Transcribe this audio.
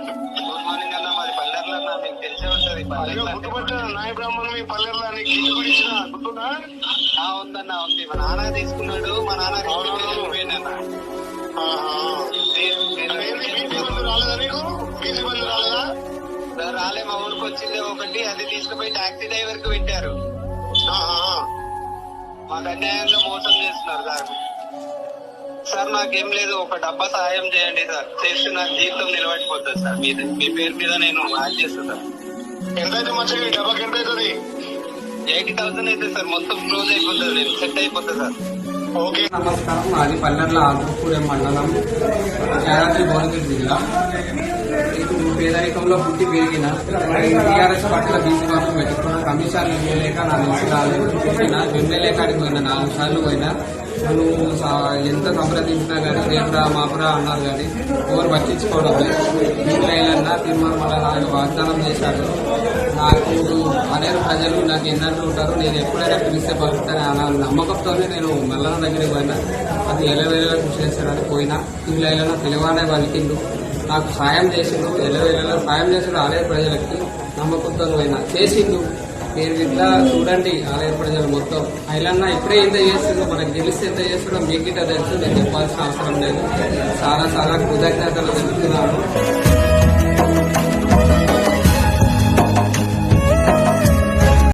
Good morning అన్న, మాది పల్లెర్లో అన్న, మీకు తెలిసే ఉంటది. గుర్తుపట్టాను నాయ బ్రాహ్మణం మీ పల్లెల్లో నీకు కిట్ కూడా ఇచ్చిన గుర్తుందా? ఉందన్న, ఉంది. మా నాన్న తీసుకున్నాడు, మా నాన్న పోయిందన్న. రాలేదా నీకు? బీసీ బంధు రాలేదా? రాలే, మా ఊరికి వచ్చింది ఒకటి, అది తీసుకుపోయి టాక్సీ డ్రైవర్ కి పెట్టారు. మాకు అన్యాయంగా మోసం చేస్తున్నారు సార్. సార్ నాకేం లేదు, ఒక డబ్బా సహాయం చేయండి సార్, చేస్తే నాకు జీవితం నిలబడిపోతుంది సార్. మీ పేరు మీద నేను యాడ్ చేస్తాను సార్. ఎంతైతే మంచిగా ఈ డబ్బాకి ఎంత అవుతుంది? 80,000 అయితే సార్, మొత్తం క్లోజ్ అయిపోతుంది, నేను సెట్ అయిపోతుంది సార్. ఓకే. నమస్కారం, మాది పల్లెర్ల ఆంధ్రపూర్ మండలం, యాదాద్రి భువనగిరి జిల్లా. పేదరికంలో పుట్టి పెరిగిన టీఆర్ఎస్ పార్టీల బీసీ కోసం పెట్టుకున్న కమిషన్లు ఇవ్వలేక నా నుంచి రాలేదు. ఎమ్మెల్యే కాడికి పోయినా 4 సార్లు పోయినా, నువ్వు ఎంత సంప్రదించినా కానీ రేపురా మాపురా అన్నారు కానీ ఎవరు పట్టించుకోవడం లేదు. నీళ్ళైనా తిరుమల నాకు వాగ్దానం చేశాడు. నాకు అనేక ప్రజలు నాకు ఎన్నట్టు ఉంటారు, నేను ఎప్పుడైనా పిలిస్తే పలుకుతానే అన్న నమ్మకంతోనే నేను మల్లన్న దగ్గరికి పోయినా. అది ఎలవేళ కృషి చేశాడని పోయినా, నీళ్ళైనా పిలవానే పలికిండు, నాకు సాయం చేసిండు, ఎలవేళలో సాయం చేసిండు. ఆలయ ప్రజలకి నమ్మకంతో పోయినా చేసిండు. మీరు ఇట్లా చూడండి, ఆలయ ప్రజలు మొత్తం అయిలన్నా ఇప్పుడే ఎంత చేస్తుందో మనకు తెలిస్తే ఎంత చేస్తుందో మీకు గిట్ట తెలుసు, నేను చెప్పాల్సిన అవసరం లేదు. చాలా చాలా కృతజ్ఞతలు తెలుపుతున్నాను.